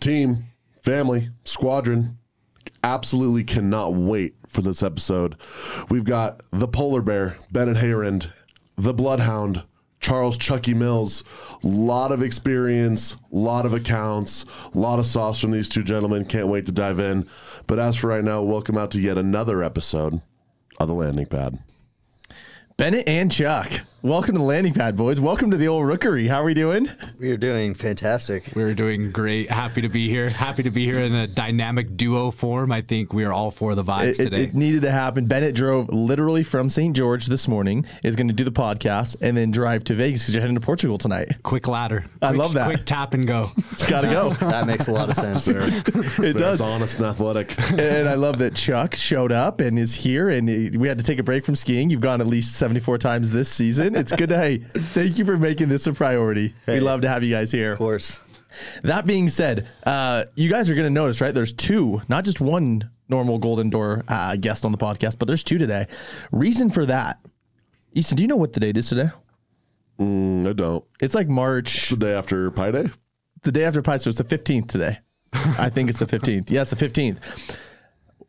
team, family, squadron, absolutely cannot wait for this episode. We've got the Polar Bear, Bennett Heyrend, the Bloodhound, Charles Chucky Mills. Lot of experience, lot of accounts, lot of sauce from these two gentlemen. Can't wait to dive in. But as for right now, welcome out to yet another episode of The Landing Pad. Bennett and Chuck, welcome to the Landing Pad, boys. Welcome to the old rookery. How are we doing? We are doing fantastic. We're doing great. Happy to be here. Happy to be here in a dynamic duo form. I think we are all for the vibes today. It needed to happen. Bennett drove literally from St. George this morning, is going to do the podcast, and then drive to Vegas because you're heading to Portugal tonight. Quick ladder. I love that. Quick tap and go. It's got to go. That makes a lot of sense. It does. It's honest and athletic. And I love that Chuck showed up and is here, and we had to take a break from skiing. You've gone at least 74 times this season. It's good to, hey, thank you for making this a priority. We love to have you guys here. Of course. That being said, you guys are going to notice, right? There's two, not just one normal Golden Door guest on the podcast, but there's two today. Reason for that. Easton, do you know what the date is today? I don't. It's like March. It's the day after Pi Day? The day after Pi, so it's the 15th today. I think it's the 15th. Yeah, it's the 15th.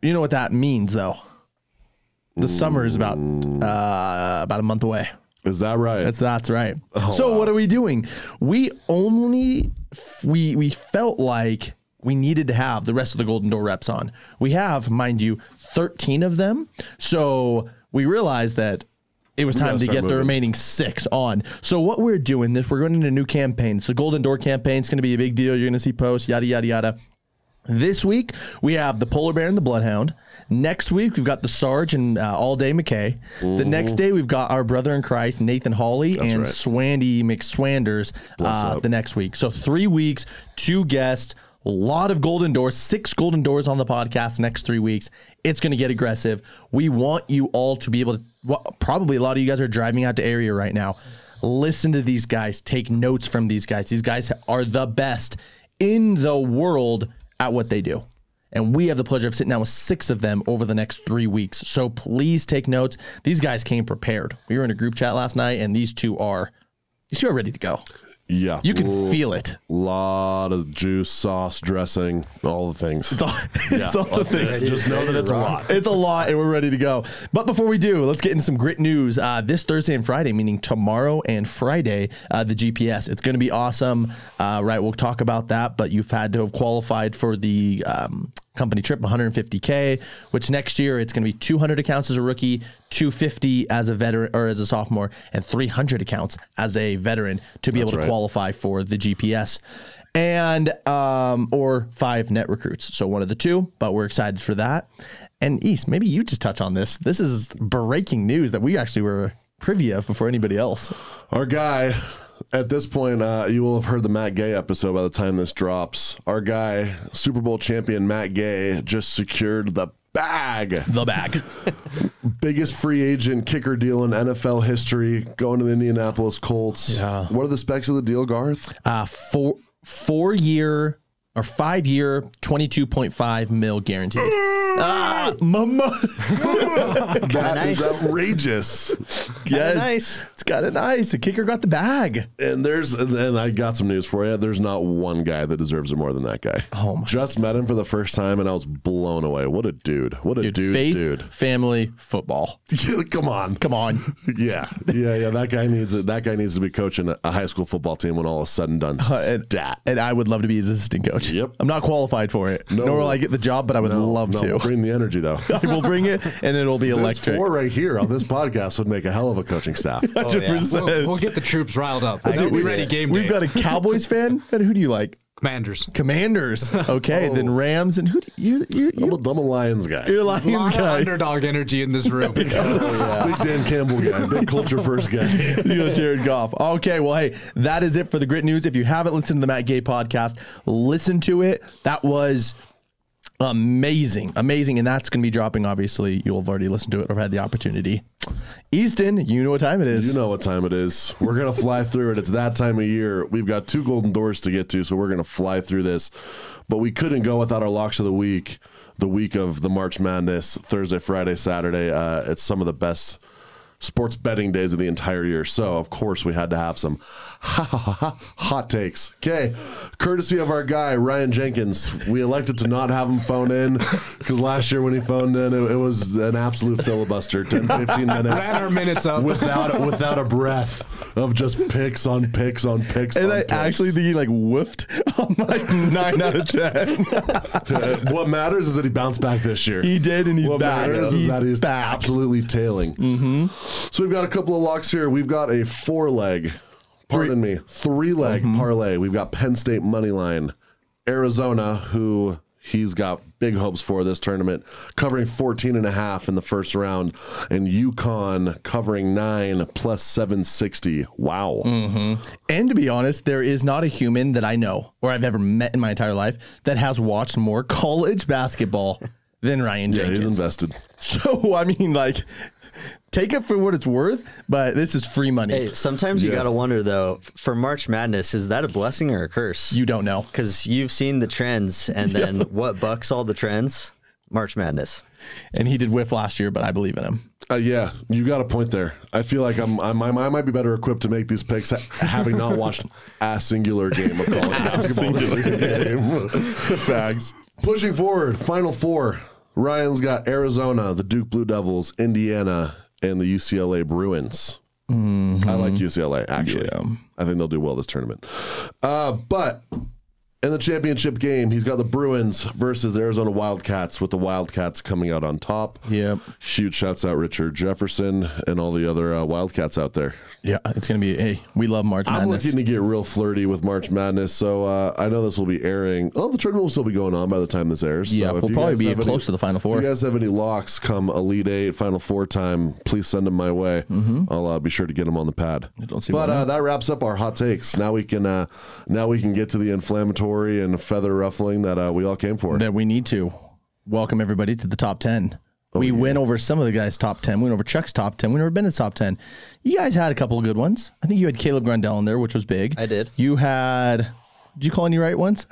You know what that means, though? The summer is about a month away. Is that right? That's right. Oh, so wow. what are we doing? We felt like we needed to have the rest of the Golden Door reps on. We have, mind you, 13 of them. So we realized that it was time to get the remaining 6 on. So what we're doing, we're going into a new campaign. It's the Golden Door campaign. It's going to be a big deal. You're going to see posts, yada, yada, yada. This week, we have the Polar Bear and the Bloodhound. Next week, we've got the Sarge and All Day McKay. The next day, we've got our brother in Christ, Nathan Hawley, and right. Swandy McSwanders the next week. So 3 weeks, 2 guests, a lot of Golden Doors, 6 Golden Doors on the podcast next 3 weeks. It's going to get aggressive. We want you all to be able to, probably a lot of you guys are driving out to area right now. Listen to these guys. Take notes from these guys. These guys are the best in the world at what they do. And we have the pleasure of sitting down with 6 of them over the next 3 weeks. So please take notes. These guys came prepared. We were in a group chat last night, and these two are ready to go. Yeah. You can feel it. Lot of juice, sauce, dressing, all the things. It's all the things. Just know that it's a lot. It's a lot, and we're ready to go. But before we do, let's get into some grit news. This Thursday and Friday, meaning tomorrow and Friday, the GPS. It's going to be awesome. Right, we'll talk about that, but you've had to have qualified for the company trip, $150K, which next year it's going to be 200 accounts as a rookie, 250 as a veteran or as a sophomore, and 300 accounts as a veteran to be able to qualify for the GPS, and or 5 net recruits. So one of the two, but we're excited for that. And East, maybe you just touch on this. This is breaking news that we actually were privy of before anybody else. Our guy, at this point, you will have heard the Matt Gay episode by the time this drops. Our guy, Super Bowl champion Matt Gay, just secured the bag. The bag. Biggest free agent kicker deal in NFL history, going to the Indianapolis Colts. Yeah. What are the specs of the deal, Garth? 4-year or 5-year, $22.5 million guaranteed. That is outrageous. Yes, nice. It's kind of nice. The kicker got the bag. And I got some news for you. There's not one guy that deserves it more than that guy. Oh my! Just met him for the first time, and I was blown away. What a dude! What a dude! Family, football. Come on. Yeah. That guy needs it. That guy needs to be coaching a high school football team when all is said and done. And I would love to be his assistant coach. Yep. I'm not qualified for it. Nor will I get the job, but I would love to. Bring the energy though. I will bring it, and it'll be electric. This 4 right here on this podcast would make a hell of a coaching staff. 100%. We'll get the troops riled up. We're ready game day. We've got a Cowboys fan. Who do you like? Commanders. Okay, then Rams. And who do I'm a Lions guy. You're a Lions guy. Underdog energy in this room. Big Dan Campbell guy. Big culture first guy. You know, Jared Goff. Okay, well, hey, that is it for the Grit News. If you haven't listened to the Matt Gay podcast, listen to it. That was amazing, and that's going to be dropping. Obviously, you'll have already listened to it or had the opportunity. Easton, you know what time it is. You know what time it is. We're going to fly through it. It's that time of year. We've got 2 Golden Doors to get to, so we're going to fly through this. But we couldn't go without our locks of the week of the March Madness, Thursday, Friday, Saturday. It's some of the best sports betting days of the entire year. So, of course, we had to have some hot takes. Okay. Courtesy of our guy, Ryan Jenkins. We elected to not have him phone in because last year when he phoned in, it was an absolute filibuster. 10, 15 minutes. Ran our minutes up. Without a breath of just picks on picks on picks. And on I picks. actually think he like woofed on like 9 out of 10. What matters is that he bounced back this year. He did, and he's what back. matters is that he's back. absolutely tailing. Mm-hmm. So we've got a couple of locks here. We've got a 3-leg parlay. We've got Penn State money line, Arizona, who he's got big hopes for this tournament, covering 14.5 in the first round, and UConn covering 9 plus 760. Wow. Mm-hmm. And to be honest, there is not a human that I know or I've ever met in my entire life that has watched more college basketball than Ryan Jenkins. Yeah, he's invested. So, I mean, like, take it for what it's worth, but this is free money. Hey, sometimes you got to wonder, though, for March Madness, is that a blessing or a curse? You don't know. Because you've seen the trends, and then what bucks all the trends? March Madness. And he did whiff last year, but I believe in him. Yeah, you got a point there. I feel like I might be better equipped to make these picks having not watched a singular game of college basketball. Facts. Pushing forward, Final Four. Ryan's got Arizona, the Duke Blue Devils, Indiana, and the UCLA Bruins. I like UCLA, actually. Yeah. I think they'll do well this tournament. But in the championship game, he's got the Bruins versus the Arizona Wildcats, with the Wildcats coming out on top. Yep. Huge shouts out Richard Jefferson and all the other Wildcats out there. Yeah, it's going to be, hey, we love March Madness. I'm looking to get real flirty with March Madness, so I know this will be airing. Oh, the tournament will still be going on by the time this airs. Yeah, so we'll probably be close to the Final Four. If you guys have any locks come Elite Eight, Final Four time, please send them my way. I'll be sure to get them on the pad. But that wraps up our hot takes. Now we can get to the inflammatory and feather ruffling that we all came for. That we need to welcome everybody to the top 10. We went over some of the guys' top 10. We went over Chuck's top 10. We went over Bennett's top 10. You guys had a couple of good ones. I think you had Caleb Grandel in there, which was big. I did. You had, did you call any right ones?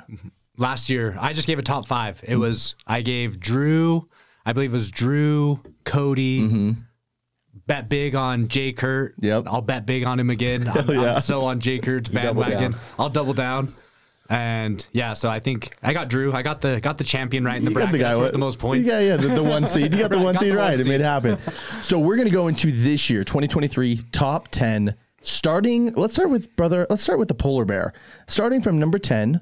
Last year, I just gave a top 5. It was, I gave Drew, I believe it was Drew, Cody, bet big on Jay Kurt. Yep. I'll bet big on him again. I'm so on Jay Kurt's bandwagon. I'll double down. And yeah, so I think I got Drew. I got the champion right in the bracket. That's worth the most points. Yeah, the one seed. You got the one seed right. It made it happen. So we're gonna go into this year, 2023 top 10. Starting, let's start with the polar bear. Starting from number 10.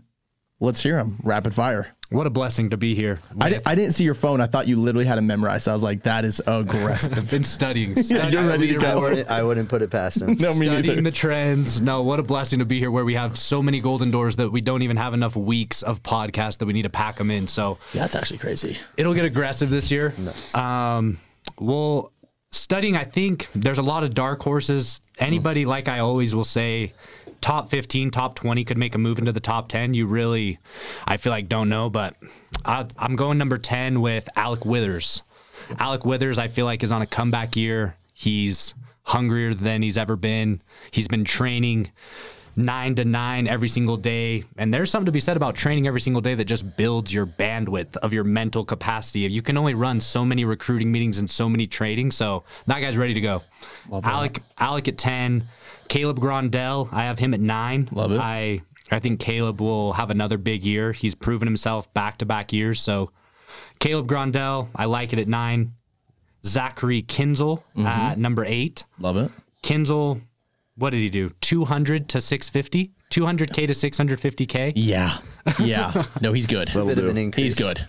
Let's hear them. Rapid fire. What a blessing to be here. I didn't see your phone. I thought you literally had it memorized. I was like, that is aggressive. I've been studying. You're ready to go. I wouldn't put it past him. No, me neither. Studying the trends. No, what a blessing to be here where we have so many golden doors that we don't even have enough weeks of podcasts that we need to pack them in. So Yeah, that's actually crazy. it'll get aggressive this year. Well, studying, I think there's a lot of dark horses. Anybody, like I always will say, top 15, top 20 could make a move into the top 10. You really, I feel like, don't know, but I'm going number 10 with Alec Withers. Alec Withers, I feel like, is on a comeback year. He's hungrier than he's ever been. He's been training 9 to 9 every single day. And there's something to be said about training every single day that just builds your bandwidth of your mental capacity. You can only run so many recruiting meetings and so many trainings. So that guy's ready to go. Alec at 10. Caleb Grandel, I have him at 9. Love it. I think Caleb will have another big year. He's proven himself back-to-back years. So Caleb Grandel, I like it at 9. Zachary Kinzel at number 8. Love it. Kinzel, what did he do? 200 to 650? 200K to 650K? Yeah. No, he's good. A bit of an increase. He's good.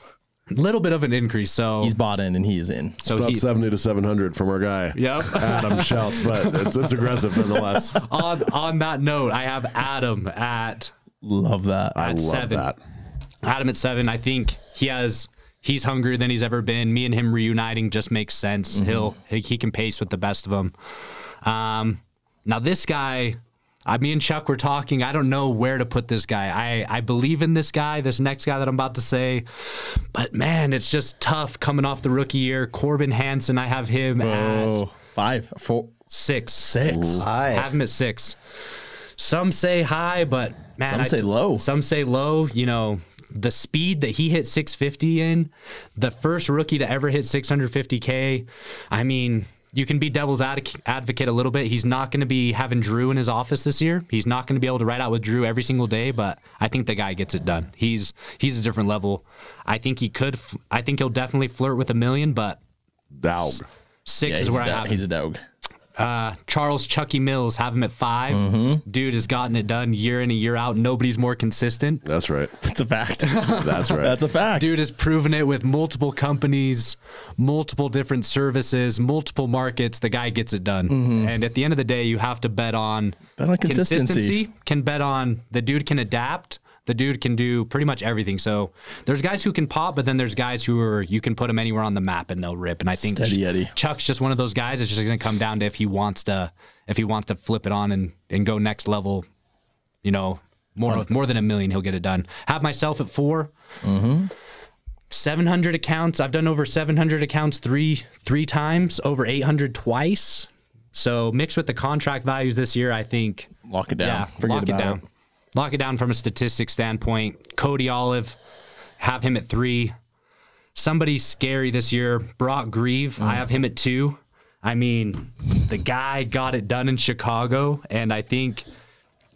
Little bit of an increase. So He's bought in and he is in. It's about 70 to 700 from our guy. Yep. Adam shouts, but it's aggressive nonetheless. on that note, I have Adam at Love that. I love 7. that. Adam at 7. I think he's hungrier than he's ever been. Me and him reuniting just makes sense. He can pace with the best of them. Now this guy, me and Chuck were talking. I don't know where to put this guy. I believe in this guy, this next guy that I'm about to say, but man, it's just tough coming off the rookie year. Corbin Hansen, I have him at 5, 4, 6. 6. High. I have him at 6. Some say high, but man, Some say low. Some say low. You know, the speed that he hit 650 in, the first rookie to ever hit 650K. I mean, you can be devil's advocate a little bit. He's not going to be having Drew in his office this year. He's not going to be able to ride out with Drew every single day, but I think the guy gets it done. He's a different level. I think he'll definitely flirt with $1 million, but Dog. 6 is where I have him. He's a dog. Charles Chucky Mills, have him at 5. Dude has gotten it done year in and year out. Nobody's more consistent. That's right. That's a fact. That's right. That's a fact. Dude has proven it with multiple companies, multiple different services, multiple markets. The guy gets it done. And at the end of the day, you have to bet on consistency. Can bet on the dude can adapt. The dude can do pretty much everything. So there's guys who can pop, but then there's guys you can put them anywhere on the map and they'll rip. And I think Steady Eddie. Chuck's just one of those guys. It's just going to come down to if he wants to flip it on and go next level, more than $1 million, he'll get it done. Have myself at 4. 700 accounts. I've done over 700 accounts three times, over 800 twice. So mixed with the contract values this year, I think Lock it down. Yeah, Forget lock it about down. Lock it down from a statistics standpoint. Cody Olive, have him at 3. Somebody scary this year, Brock Grieve. I have him at 2. I mean, the guy got it done in Chicago, and I think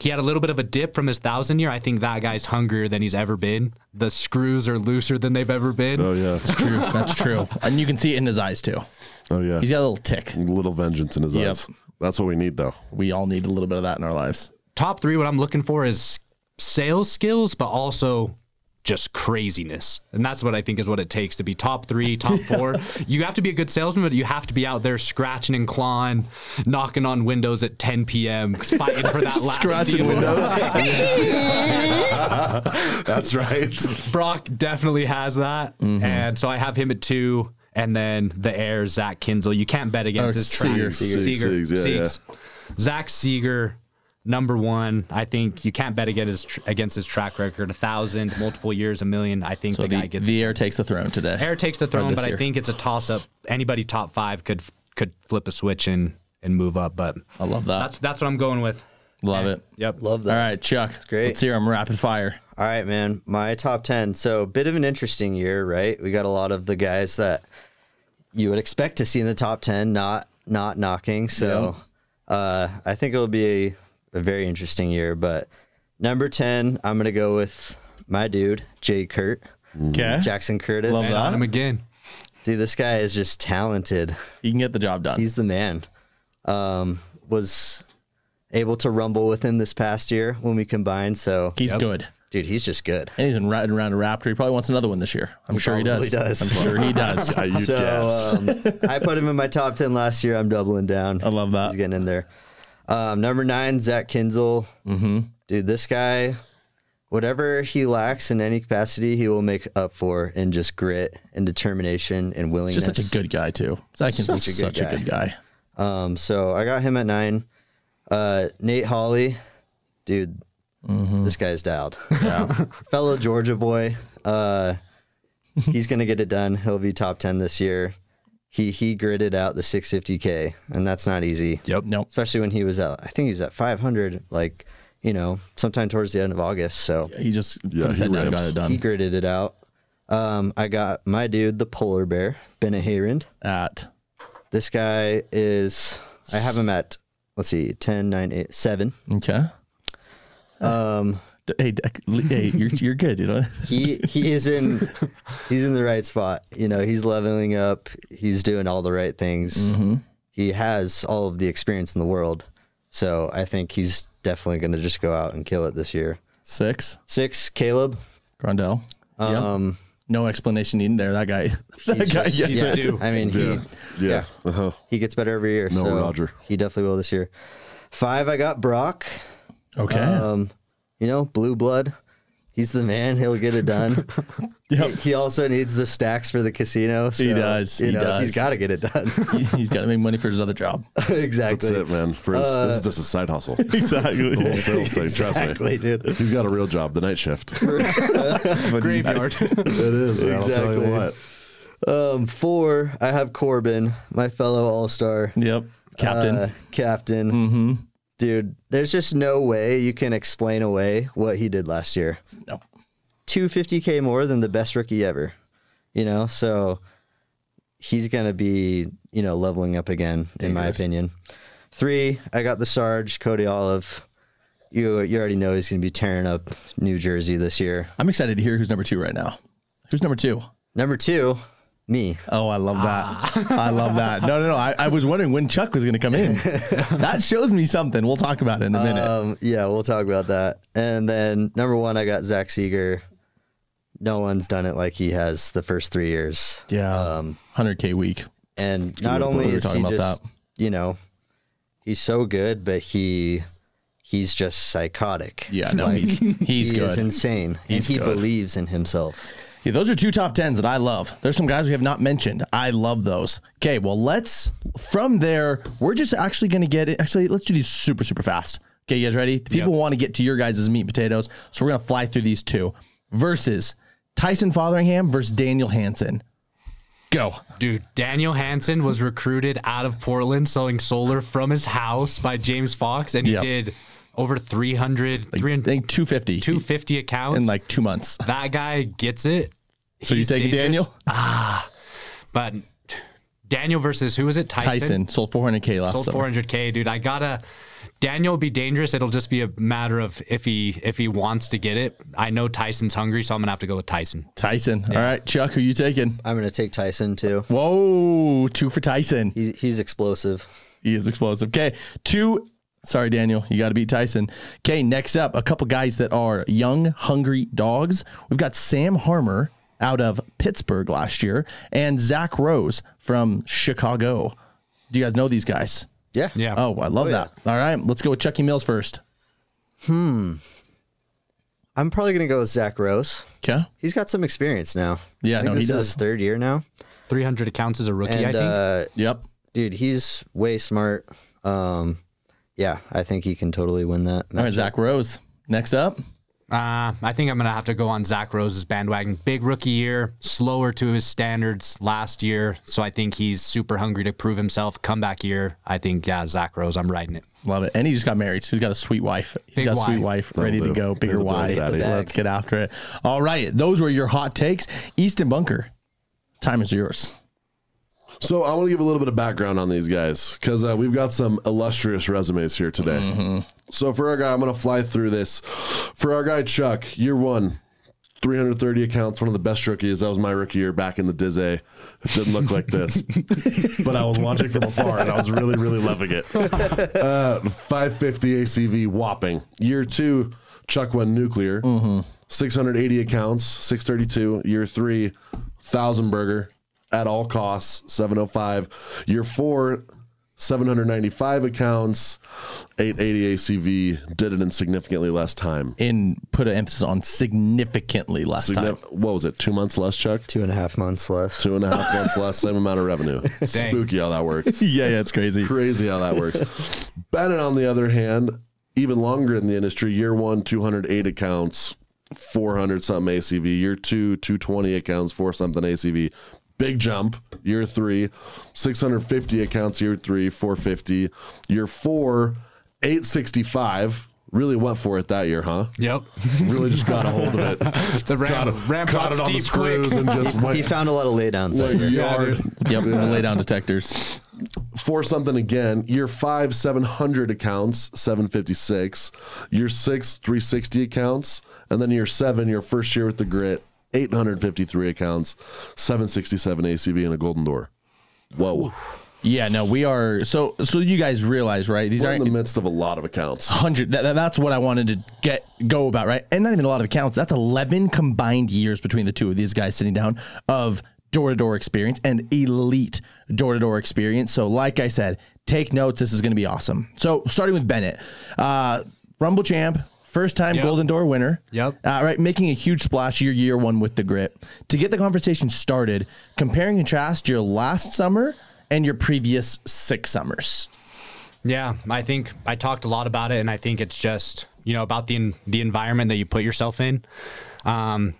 he had a little bit of a dip from his 1,000 year. I think that guy's hungrier than he's ever been. The screws are looser than they've ever been. Oh, yeah. That's true. That's true. And you can see it in his eyes, too. Oh, yeah. He's got a little tick. A little vengeance in his eyes. That's what we need, though. We all need a little bit of that in our lives. Top 3, what I'm looking for is sales skills, but also just craziness. And that's what I think is what it takes to be top 3, top 4. You have to be a good salesman, but you have to be out there scratching and clawing, knocking on windows at 10 p.m., fighting for that last Scratching deal. windows. That's right. Brock definitely has that. And so I have him at 2. And then the heir, Zach Kinzel. You can't bet against his track. Siegs. Zach Seeger, number 1. I think you can't bet against his track record. 1,000, multiple years, $1 million. I think So the guy gets the heir takes the throne today. Heir takes the throne, but year. I think it's a toss-up. Anybody top 5 could flip a switch and move up. But I love that. that's what I'm going with. Love it. Yep. Love that. All right, Chuck. great. Let's hear him rapid fire. All right, man. My top 10. So, bit of an interesting year, right? We got a lot of the guys that you would expect to see in the top 10 not knocking. So, I think it'll be a very interesting year. But number 10, I'm going to go with my dude, Jay Kurt. Okay. Jackson Curtis. Love And that. on him again. Dude, this guy is just talented. He can get the job done. He's the man. Was able to rumble with him this past year when we combined. So, He's good. dude, he's just good. And he's been riding around a Raptor. He probably wants another one this year. I'm sure he probably does. does. I'm sure he does. Yeah, you'd So guess. I put him in my top 10 last year. I'm doubling down. I love that. He's getting in there. Number 9, Zach Kinzel. Dude, this guy, whatever he lacks in any capacity, he will make up for in just grit and determination and He's willingness. just such a good guy, too. Zach Kinsel's such a good guy. So I got him at 9. Nate Hawley, dude, this guy's dialed. Fellow Georgia boy. He's gonna get it done. He'll be top 10 this year. He gritted out the 650K, and that's not easy. Yep. Nope. Especially when he was at, I think he was at 500, like, sometime towards the end of August. So He just put Yeah, his he head down and got rips. it done. he gritted it out. I got my dude, the polar bear, Bennett Heyrend. At This guy is, I have him at, let's see, 10, 9, 8, 7. okay. Hey, you're good. You know. He is he's in the right spot. He's leveling up. He's doing all the right things. He has all of the experience in the world. So I think he's definitely going to just go out and kill it this year. 6. 6, Caleb. Grondell. Yep. No explanation needed there. That guy. That guy just- gets yeah, it. due. I mean, Yeah. Uh-huh. he gets better every year. No, so Roger. He definitely will this year. 5, I got Brock. Okay. Blue blood. He's the man. He'll get it done. Yep. He also needs the stacks for the casino. So, He does. He does. He's got to get it done. He's got to make money for his other job. Exactly. That's it, man. This is just a side hustle. Exactly. The whole sales thing. Trust Exactly, me. dude. He's got a real job, the night shift. Graveyard. It is, man. I'll tell you what. 4, I have Corbin, my fellow all-star. Yep. Captain. Captain. Dude, there's just no way you can explain away what he did last year. No. 250K more than the best rookie ever. So he's going to be, leveling up again, in my opinion. 3, I got the Sarge, Cody Olive. You already know he's going to be tearing up New Jersey this year. I'm excited to hear who's number 2 right now. Who's number 2? Number 2, me. Oh, I love that. I love that. No. I was wondering when Chuck was going to come in. That shows me something. We'll talk about it in a minute. Yeah, we'll talk about that. And then number 1, I got Zach Seeger. No one's done it like he has the first 3 years. Yeah, 100K week. And not only is he just, he's so good, but he's just psychotic. Yeah, no, he's good. He's insane. And he believes in himself. Yeah, those are 2 top 10s that I love. There's some guys we have not mentioned. I love those. Okay, well, from there, we're just actually going to get it. Actually, let's do these super, super fast. Okay, you guys ready? The people want to get to your guys' meat and potatoes, so we're going to fly through these 2. Versus Tyson Fotheringham versus Daniel Hansen. Go. Dude, Daniel Hansen was recruited out of Portland selling solar from his house by James Fox, and he did over 300, I think 250 accounts in like 2 months. That guy gets it. So you taking Daniel? But Daniel versus who was it? Tyson sold 400K last sold 400K, dude. Daniel will be dangerous. It'll just be a matter of if he wants to get it. I know Tyson's hungry, so I'm gonna have to go with Tyson. All right, Chuck, who you taking? I'm gonna take Tyson too. Whoa, 2 for Tyson. He's explosive. He is explosive. Okay, 2. Sorry, Daniel, you got to beat Tyson. Okay, next up, a couple guys that are young, hungry dogs. We've got Sam Harmer out of Pittsburgh last year and Zach Rose from Chicago. Do you guys know these guys? Yeah. Oh, I love that. All right, let's go with Chucky Mills first. I'm probably going to go with Zach Rose. Okay. He's got some experience now. Yeah, he does. This is his 3rd year now. 300 accounts as a rookie, And, I think. Yep. Dude, he's way smart. Yeah, I think he can totally win that. All right, Zach Rose. Next up. I think I'm going to have to go on Zach Rose's bandwagon. Big rookie year, slower to his standards last year. So I think he's super hungry to prove himself. Comeback year, I think, Zach Rose, I'm riding it. Love it. And he just got married. So he's got a sweet wife. He's got a sweet wife ready to go. Bigger Y. Let's get after it. All right. Those were your hot takes. Easton Bunker, time is yours. So I want to give a little bit of background on these guys because we've got some illustrious resumes here today. So for our guy, I'm going to fly through this. For our guy, Chuck, year 1, 330 accounts, one of the best rookies. That was my rookie year back in the Dizzy. It didn't look like this, but I was watching from afar and I was really, really loving it. 550 ACV whopping. Year 2, Chuck went nuclear. 680 accounts, 632. Year 3, 1,000 burger. At all costs, 705. Year 4, 795 accounts, 880 ACV. Did it in significantly less time. And put an emphasis on significantly less time. What was it? 2 months less, Chuck? 2.5 months less. 2.5 months less, same amount of revenue. Spooky how that works. Yeah, it's crazy. Crazy how that works. Bennett, on the other hand, even longer in the industry. Year 1, 208 accounts, 400 something ACV. Year 2, 220 accounts, 4 something ACV. Big jump. Year 3, 650 accounts. Year 3, 450. Year 4, 865. Really went for it that year, huh? Yep. Really just got a hold of it. The ramp Caught it on the screws and just went. He found a lot of laydowns. Like yard. Yep, the lay down detectors. 4 something again. Year 5, 700 accounts, 756. Year 6, 360 accounts. And then year 7, your first year with the grit, 853 accounts, 767 ACV, and a golden door. Whoa. Yeah, no, we are. So you guys realize, right? These We're are in the midst of a lot of accounts. 100. That's what I wanted to go about, right? And not even a lot of accounts. That's 11 combined years between the two of these guys sitting down of door-to-door experience and elite door-to-door experience. So like I said, take notes. This is going to be awesome. So starting with Bennett, Rumble champ. First time Golden Door winner. Yep. Right, making a huge splash year 1 with the grit. To get the conversation started, compare and contrast your last summer and your previous 6 summers. Yeah, I think I talked a lot about it, and I think it's just, about the environment that you put yourself in. I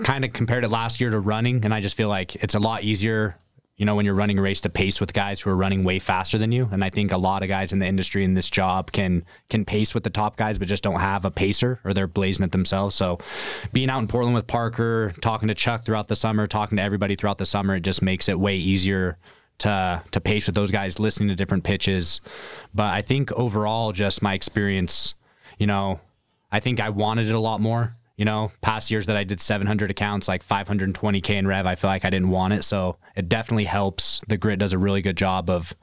kind of compared it last year to running, and I just feel like it's a lot easier, you know, when you're running a race to pace with guys who are running way faster than you. And I think a lot of guys in the industry in this job can pace with the top guys, but just don't have a pacer, or they're blazing it themselves. So being out in Portland with Parker, talking to Chuck throughout the summer, talking to everybody throughout the summer, it just makes it way easier to pace with those guys, listening to different pitches. But I think overall, just my experience, you know, I think I wanted it a lot more. You know, past years that I did 700 accounts, like 520K in rev, I feel like I didn't want it. So it definitely helps. The grit does a really good job of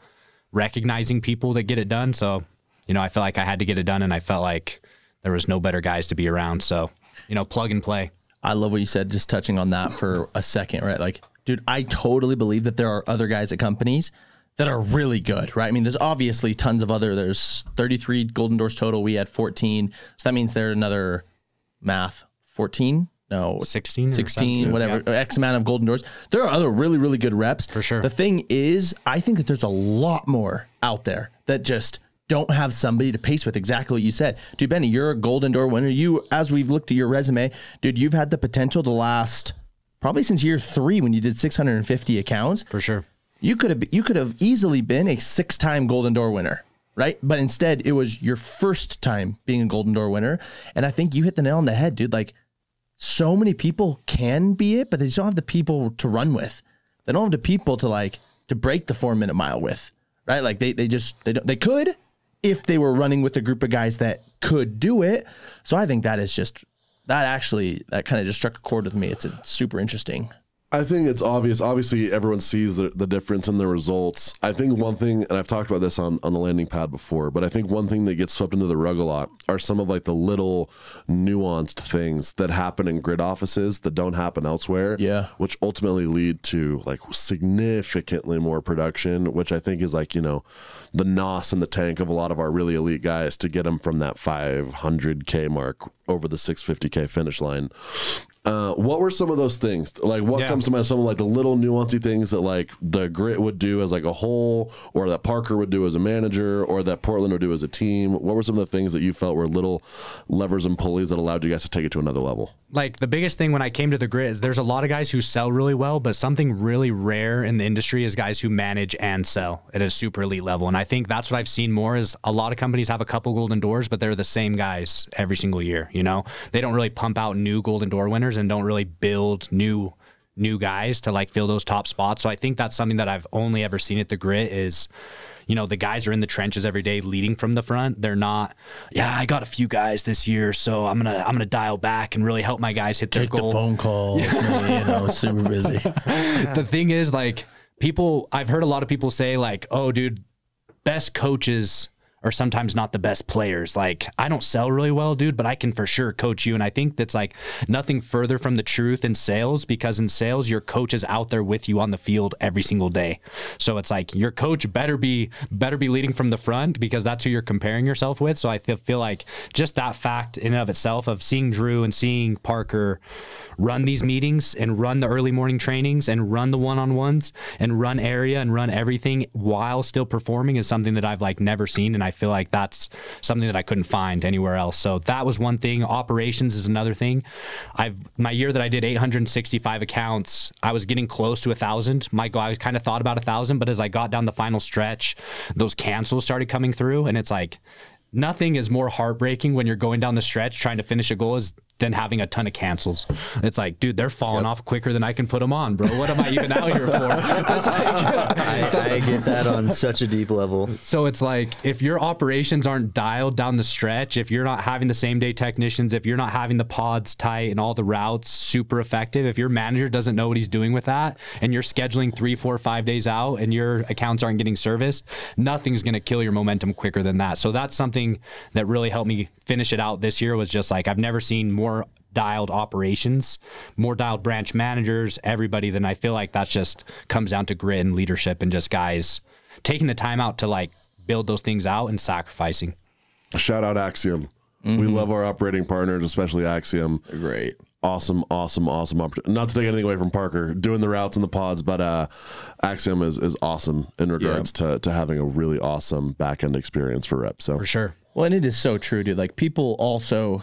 recognizing people that get it done. So, you know, I felt like I had to get it done, and I felt like there was no better guys to be around. So, you know, plug and play. I love what you said, just touching on that for a second, right? Like, dude, I totally believe that there are other guys at companies that are really good, right? I mean, there's obviously tons of there's 33 Golden Doors total. We had 14. So that means there's another 16, whatever, yeah. X amount of Golden Doors. There are other really, really good reps. For sure. The thing is, I think that there's a lot more out there that just don't have somebody to pace with. Exactly what you said. Dude, Benny, you're a Golden Door winner. You, as we've looked at your resume, dude, you've had the potential to last probably since year 3 when you did 650 accounts. For sure. You could have easily been a 6-time Golden Door winner, right? But instead, it was your first time being a Golden Door winner. And I think you hit the nail on the head, dude. Like, so many people can be it, but they just don't have the people to run with. They don't have the people to break the 4-minute mile with, right? Like they could if they were running with a group of guys that could do it. So I think that kind of just struck a chord with me. It's super interesting. I think it's obvious. Obviously, everyone sees the difference in the results. I think one thing, and I've talked about this on the landing pad before, but I think one thing that gets swept into the rug a lot are some of like the little nuanced things that happen in grid offices that don't happen elsewhere. Yeah. Which ultimately lead to like significantly more production, which I think is like, you know, the NOS in the tank of a lot of our really elite guys to get them from that 500K mark over the 650K finish line. What were some of those things? Like, what comes to mind? Some of like the little nuancy things that like the grit would do as like a whole, or that Parker would do as a manager, or that Portland would do as a team. What were some of the things that you felt were little levers and pulleys that allowed you guys to take it to another level? Like, the biggest thing when I came to the grit is there's a lot of guys who sell really well, but something really rare in the industry is guys who manage and sell at a super elite level. And I think that's what I've seen more is a lot of companies have a couple Golden Doors, but they're the same guys every single year. You know, they don't really pump out new Golden Door winners and don't really build new guys to like fill those top spots. So I think that's something that I've only ever seen at the grit is, you know, the guys are in the trenches every day leading from the front. They're not, I got a few guys this year, so I'm gonna dial back and really help my guys hit their goal. The phone call, you know, super busy. The thing is, like, I've heard a lot of people say like, oh dude, best coaches are sometimes not the best players. Like, I don't sell really well, dude, but I can for sure coach you. And I think that's like nothing further from the truth in sales, because in sales, your coach is out there with you on the field every single day. So it's like your coach better be leading from the front, because that's who you're comparing yourself with. So I feel like just that fact in and of itself of seeing Drew and seeing Parker run these meetings and run the early morning trainings and run the one-on-ones and run area and run everything while still performing is something that I've like never seen. And I feel like that's something that I couldn't find anywhere else. So that was one thing. Operations is another thing. My year that I did 865 accounts, I was getting close to 1,000. My goal, I kind of thought about 1,000, but as I got down the final stretch, those cancels started coming through, and it's like, nothing is more heartbreaking when you're going down the stretch trying to finish a goal than having a ton of cancels. It's like, dude, they're falling off quicker than I can put them on, bro. What am I even out here for? It's like, I get that on such a deep level. So it's like, if your operations aren't dialed down the stretch, if you're not having the same day technicians, if you're not having the pods tight and all the routes super effective, if your manager doesn't know what he's doing with that, and you're scheduling 3, 4, 5 days out and your accounts aren't getting serviced, nothing's going to kill your momentum quicker than that. So that's something that really helped me finish it out this year, was just like, I've never seen more dialed operations, more dialed branch managers, everybody. Then I feel like that's just comes down to grit and leadership and just guys taking the time out to like build those things out and sacrificing. Shout out Axiom. We love our operating partners, especially Axiom. They're great. Awesome opportunity. Not to take anything away from Parker doing the routes and the pods, but Axiom is awesome in regards to having a really awesome back end experience for reps. So for sure. Well, and it is so true, dude. Like, people also,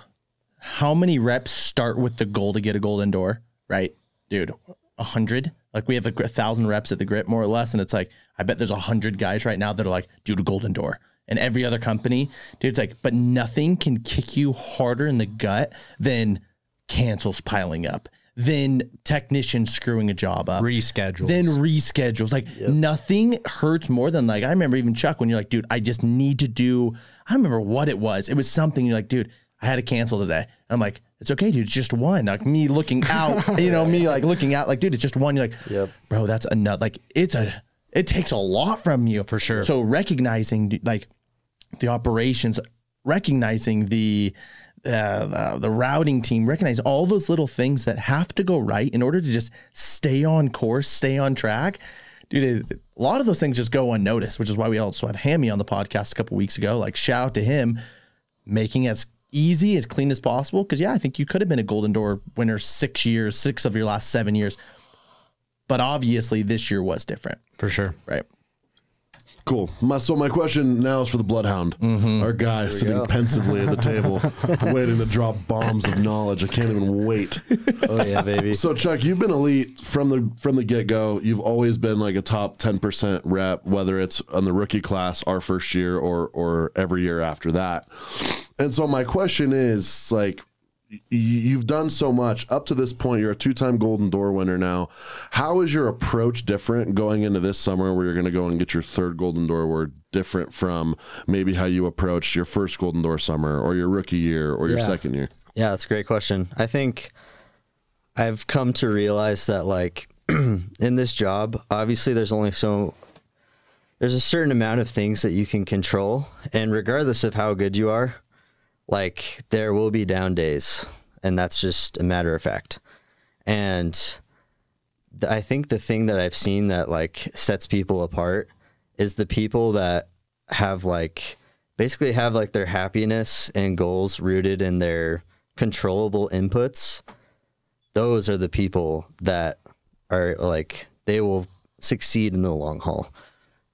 how many reps start with the goal to get a Golden Door, right? Dude, 100, Like we have 1,000 reps at the Grit, more or less. And it's like, I bet there's 100 guys right now that are like, dude, a Golden Door. And every other company, dude, it's like, but nothing can kick you harder in the gut than cancels piling up, then technicians screwing a job up, reschedules. Like nothing hurts more than like, I remember even Chuck, when you're like, dude, I just need to do, I don't remember what it was. It was something you're like, dude, I had to cancel today. And I'm like, it's okay, dude. It's just one. Like me looking out, me like looking out like, dude, it's just one. You're like, bro, that's enough. Like it takes a lot from you for sure. So recognizing like the operations, recognizing the routing team, recognize all those little things that have to go right in order to just stay on course, stay on track. Dude, a lot of those things just go unnoticed, which is why we also had Hammy on the podcast a couple weeks ago. Like shout out to him, making as easy, as clean as possible. Because I think you could have been a Golden Door winner 6 years, 6 of your last 7 years. But obviously this year was different. For sure. Right. Cool. So my question now is for the Bloodhound, our guy sitting pensively at the table, waiting to drop bombs of knowledge. I can't even wait. Oh yeah, baby. So Chuck, you've been elite from the get go. You've always been like a top 10% rep, whether it's on the rookie class, our first year, or every year after that. And so my question is like, you've done so much up to this point. You're a 2-time Golden Door winner now. How is your approach different going into this summer where you're going to go and get your 3rd Golden Door award, different from maybe how you approached your first Golden Door summer or your rookie year or your second year? Yeah, that's a great question. I think I've come to realize that like in this job, obviously there's a certain amount of things that you can control. And regardless of how good you are, like there will be down days, and that's just a matter of fact. And I think the thing that I've seen that like sets people apart is the people that have like basically have like their happiness and goals rooted in their controllable inputs. Those are the people that are like, they will succeed in the long haul.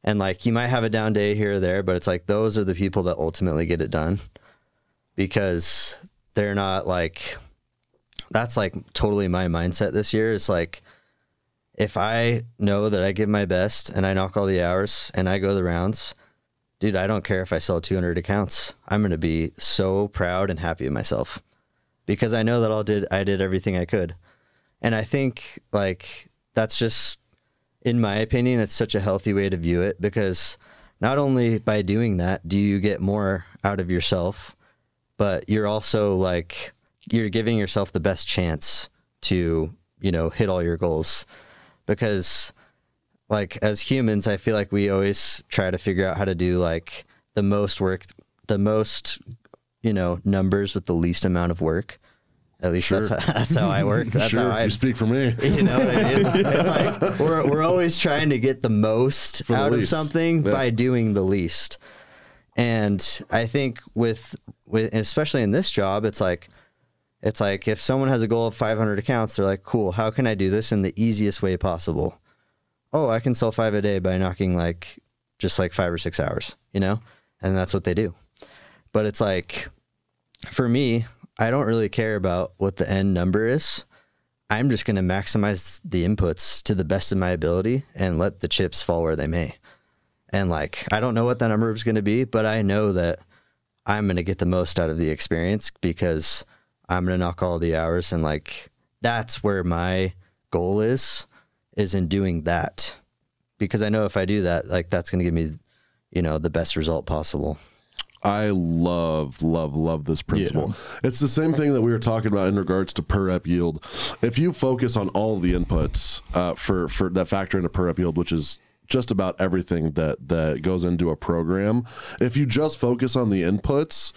And like, you might have a down day here or there, but it's like, those are the people that ultimately get it done. Because they're not like, that's like totally my mindset this year. Is like, if I know that I give my best and I knock all the hours and I go the rounds, dude, I don't care if I sell 200 accounts. I'm going to be so proud and happy with myself because I know that I did everything I could. And I think like, that's just, in my opinion, it's such a healthy way to view it, because not only by doing that do you get more out of yourself, but you're also like, you're giving yourself the best chance to, hit all your goals. Because like as humans, I feel like we always try to figure out how to do like the most work, the most, numbers with the least amount of work. At least that's how I work. That's how I, you speak for me. You know what I mean? It's like we're always trying to get the most out of something by doing the least. And I think with especially in this job, it's like if someone has a goal of 500 accounts, they're like, cool, how can I do this in the easiest way possible? Oh, I can sell 5 a day by knocking just 5 or 6 hours, and that's what they do. But it's like, for me, I don't really care about what the end number is. I'm just going to maximize the inputs to the best of my ability and let the chips fall where they may. And I don't know what that number is going to be, but I know that I'm going to get the most out of the experience because I'm going to knock all the hours. And that's where my goal is in doing that. Because I know if I do that, that's going to give me, the best result possible. I love this principle. Yeah. It's the same thing that we were talking about in regards to per rep yield. If you focus on all of the inputs for that factor into per rep yield, which is just about everything that goes into a program, if you just focus on the inputs,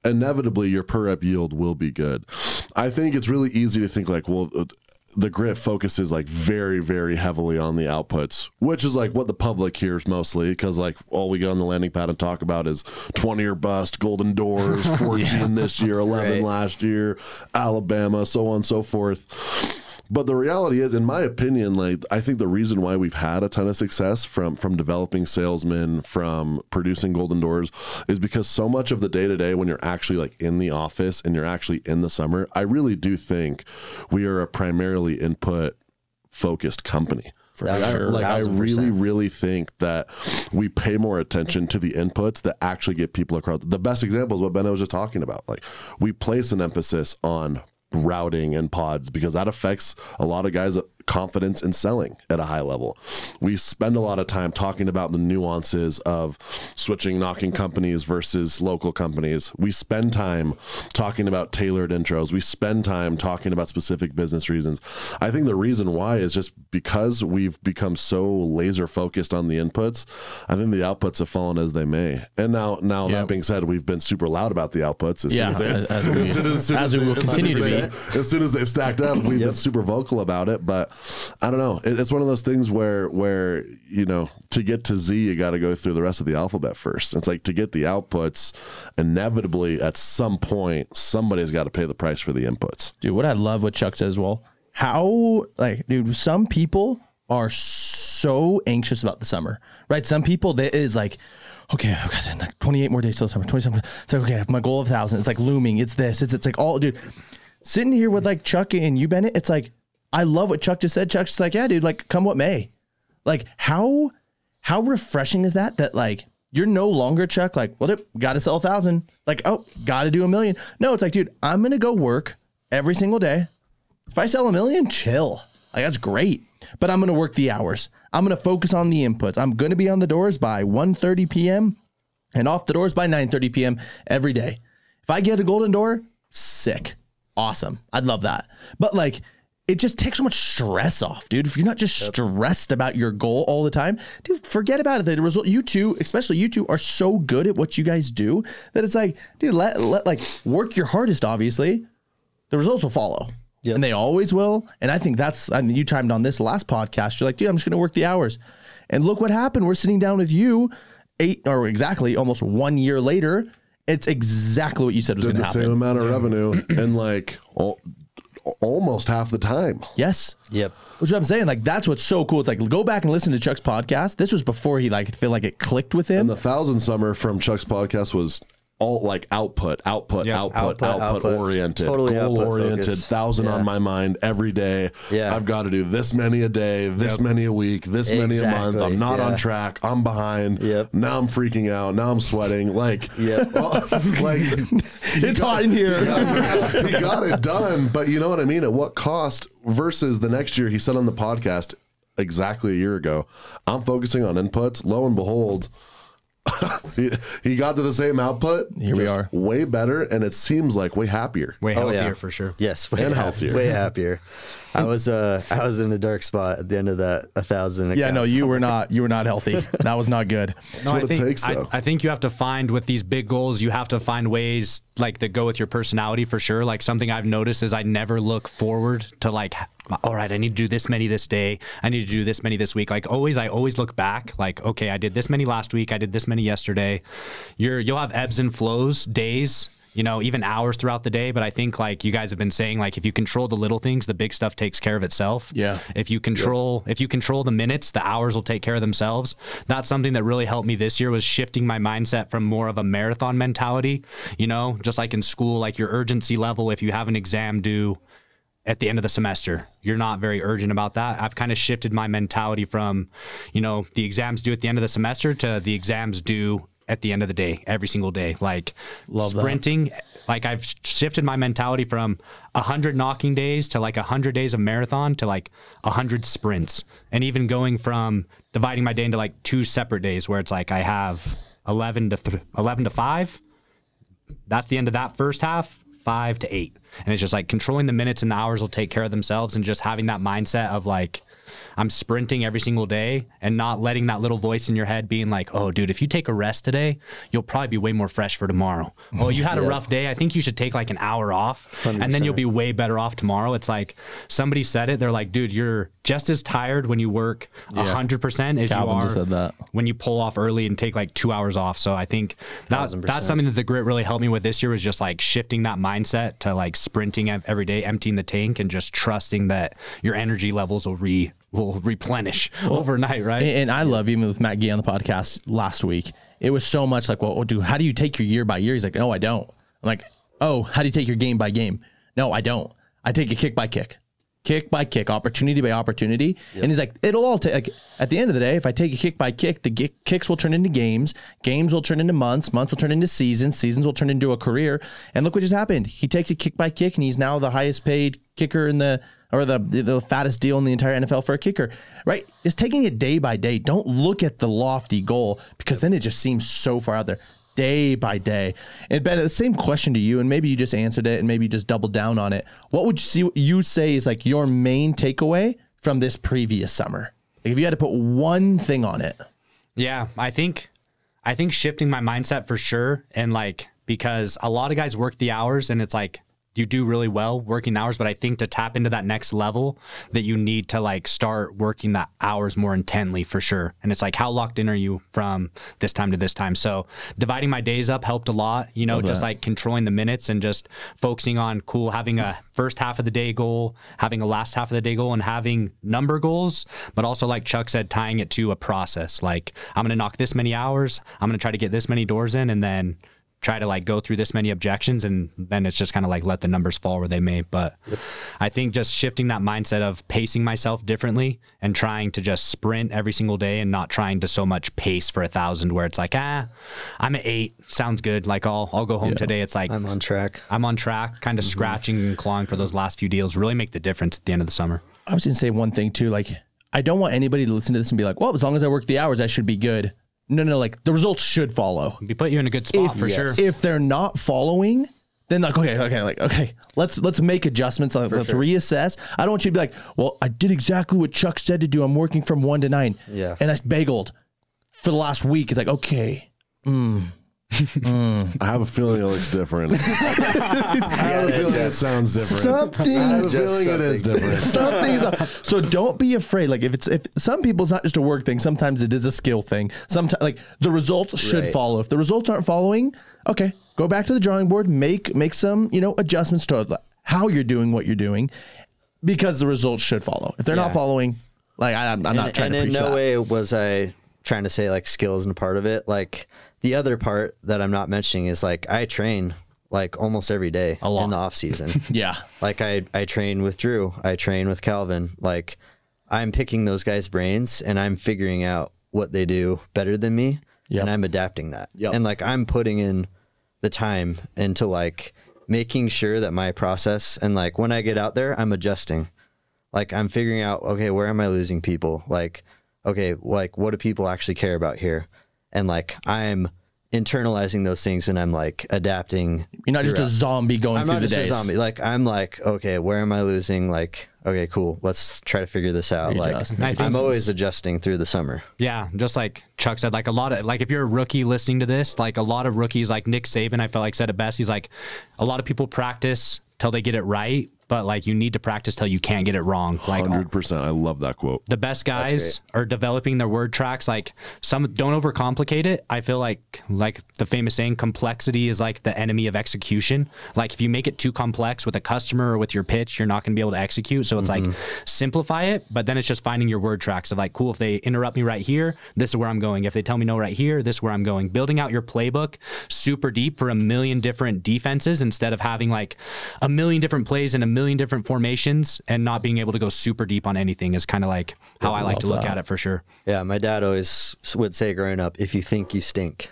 inevitably your per rep yield will be good. I think it's really easy to think the Grit focuses very, very heavily on the outputs, which is what the public hears mostly, because all we get on the landing pad and talk about is 20 or bust, Golden Doors, 14 this year, 11 last year, Alabama, so on and so forth. But the reality is, in my opinion, I think the reason why we've had a ton of success from developing salesmen, from producing Golden Doors, is because so much of the day-to-day when you're actually in the office and you're actually in the summer, I really do think we are a primarily input focused company. Sure. I really think that we pay more attention to the inputs that actually get people across. The best example is what Bennett was just talking about. Like, we place an emphasis on routing and pods because that affects a lot of guys' confidence in selling at a high level. We spend a lot of time talking about the nuances of switching knocking companies versus local companies. We spend time talking about tailored intros. We spend time talking about specific business reasons. I think the reason why is just because we've become so laser focused on the inputs. I think the outputs have fallen as they may. And now that being said, we've been super loud about the outputs. As we will continue to be. As soon as they've stacked up, we've been super vocal about it. But I don't know. It's one of those things where you know, to get to Z, you got to go through the rest of the alphabet first. It's like, to get the outputs, inevitably at some point, somebody's got to pay the price for the inputs. Dude, what I love what Chuck said as well. How, like, dude, some people are so anxious about the summer, right? Some people, it is like, okay, I've got like 28 more days till summer, 27. It's like, okay, I have my goal of 1,000. It's like looming. It's this. It's like all, dude. Sitting here with like Chuck and you, Bennett, it's like, I love what Chuck just said. Chuck's like, yeah, dude, like, come what may. Like, how refreshing is that? That like, you're no longer, Chuck, like, well, got to sell 1,000. Like, oh, got to do 1 million. No, it's like, dude, I'm going to go work every single day. If I sell 1 million, chill. Like, that's great. But I'm going to work the hours. I'm going to focus on the inputs. I'm going to be on the doors by 1:30 p.m. and off the doors by 9:30 p.m. every day. If I get a golden door, sick. Awesome. I'd love that. But like, it just takes so much stress off, dude. If you're not just stressed about your goal all the time, dude, forget about it. The result, you two, especially you two, are so good at what you guys do that it's like, dude, let like work your hardest. Obviously, the results will follow, and they always will. And I think you chimed on this last podcast. You're like, dude, I'm just going to work the hours, and look what happened. We're sitting down with you almost 1 year later. It's exactly what you said was going to happen. The same amount of revenue and like almost half the time. Yes. Yep. Which is what I'm saying. Like, that's what's so cool. It's like, go back and listen to Chuck's podcast. This was before he like feel like it clicked with him. And the 1,000 summer from Chuck's podcast was all like output oriented, totally goal oriented, focused. 1,000 on my mind every day. Yeah. I've got to do this many a day, this many a week, this many a month. I'm not on track. I'm behind. Now I'm freaking out. Now I'm sweating. Like, like it's hot in here. He got it done. But you know what I mean? At what cost versus the next year? He said on the podcast exactly a year ago, I'm focusing on inputs. Lo and behold, he got to the same output. Here we are, way better, and it seems like way happier, way healthier for sure. Yes, healthier, way happier. I was in a dark spot at the end of that 1,000. Yeah, no, you were not healthy. That was not good. That's what it takes, though. I think you have to find with these big goals, you have to find ways like that go with your personality for sure. Like, something I've noticed is I never look forward to like, all right, I need to do this many this day. I need to do this many this week. Like, I always look back. Like, okay, I did this many last week. I did this many yesterday. You'll have ebbs and flows, days, you know, even hours throughout the day. But I think, like you guys have been saying, like, if you control the little things, the big stuff takes care of itself. Yeah. If you control the minutes, the hours will take care of themselves. That's something that really helped me this year, was shifting my mindset from more of a marathon mentality. You know, just like in school, like your urgency level, if you have an exam due at the end of the semester, you're not very urgent about that. I've kind of shifted my mentality from, you know, the exams due at the end of the semester to the exams due at the end of the day, every single day. Like, sprinting, like, I've shifted my mentality from 100 knocking days to like 100 days of marathon to like 100 sprints. And even going from dividing my day into like 2 separate days where it's like I have 11 to 5. That's the end of that first half. 5 to 8. And it's just like controlling the minutes and the hours will take care of themselves, and just having that mindset of like, I'm sprinting every single day, and not letting that little voice in your head being like, oh, dude, if you take a rest today, you'll probably be way more fresh for tomorrow. Oh, you had a rough day. I think you should take like an hour off 100%. And then you'll be way better off tomorrow. It's like somebody said it. They're like, dude, you're just as tired when you work 100% as Calvin you are just said that. When you pull off early and take like 2 hours off. So I think that's something that the grit really helped me with this year, was just like shifting that mindset to like sprinting every day, emptying the tank, and just trusting that your energy levels will replenish overnight, right? And I love, even with Matt Gee on the podcast last week, it was so much like, well, dude, how do you take your year by year? He's like, no, I don't. I'm like, oh, how do you take your game by game? No, I don't. I take it kick by kick. kick by kick, opportunity by opportunity. Yep. And he's like, it'll all take, like, at the end of the day, if I take a kick by kick, the kicks will turn into games will turn into months will turn into seasons will turn into a career. And look what just happened. He takes a kick by kick, and he's now the highest paid kicker in the fattest deal in the entire NFL for a kicker, right? It's taking it day by day. Don't look at the lofty goal, because then it just seems so far out there. Day by day. And Ben, the same question to you, and maybe you just answered it and maybe you just doubled down on it. What would you say is like your main takeaway from this previous summer? Like if you had to put one thing on it. Yeah, I think shifting my mindset for sure. And like, because a lot of guys work the hours and it's like, you do really well working hours, but I think to tap into that next level that you need to like start working the hours more intently for sure. And it's like, how locked in are you from this time to this time? So dividing my days up helped a lot, you know, just like controlling the minutes and just focusing on having a first half of the day goal, having a last half of the day goal, and having number goals, but also like Chuck said, tying it to a process. Like I'm going to knock this many hours. I'm going to try to get this many doors in, and then try to like go through this many objections, and then it's just kind of like let the numbers fall where they may. But I think just shifting that mindset of pacing myself differently and trying to just sprint every single day and not trying to so much pace for 1,000 where it's like, I'm at 8, sounds good. Like I'll go home today. It's like, I'm on track, kind of scratching and clawing for those last few deals really make the difference at the end of the summer. I was going to say one thing too. Like, I don't want anybody to listen to this and be like, well, as long as I work the hours, I should be good. No, like the results should follow. We put you in a good spot for sure. If they're not following, then like, okay, let's make adjustments. Let's reassess. I don't want you to be like, well, I did exactly what Chuck said to do. I'm working from 1 to 9. Yeah. And I bageled for the last week. It's like, okay. I have a feeling it looks different. I have a feeling it sounds different. I have a feeling it is different. Something's up. So don't be afraid. Like if some people, it's not just a work thing. Sometimes it is a skill thing. Sometimes like the results should follow. If the results aren't following, okay, go back to the drawing board. Make some adjustments to how you're doing what you're doing, because the results should follow. If they're not following, like I'm not trying to preach that. And in no way was I trying to say like skill isn't a part of it. Like the other part that I'm not mentioning is like I train like almost every day in the off season. Yeah. Like I train with Drew, I train with Calvin. Like I'm picking those guys' brains and I'm figuring out what they do better than me. Yep. And I'm adapting that. Yep. And like I'm putting in the time into like making sure that my process, and like when I get out there, I'm adjusting. Like I'm figuring out, okay, where am I losing people? Like, okay, like what do people actually care about here? And like I'm internalizing those things and I'm like adapting. You're not just a zombie going through the days. I'm not just a zombie. Like I'm like, okay, where am I losing? Like, okay, cool. Let's try to figure this out. Like I'm always adjusting through the summer. Yeah. Just like Chuck said, like a lot of, like if you're a rookie listening to this, like a lot of rookies, like Nick Saban, I felt like said it best. He's like, a lot of people practice till they get it right, but like you need to practice till you can't get it wrong. Like 100%. I love that quote. The best guys are developing their word tracks. Like some don't overcomplicate it. I feel like the famous saying, complexity is like the enemy of execution. Like if you make it too complex with a customer or with your pitch, you're not going to be able to execute. So it's like simplify it, but then it's just finding your word tracks of like, cool, if they interrupt me right here, this is where I'm going. If they tell me no right here, this is where I'm going. Building out your playbook super deep for a million different defenses instead of having like a million different plays and a million different formations and not being able to go super deep on anything is kind of like how I like to look at it for sure. Yeah, my dad always would say growing up, if you think, you stink.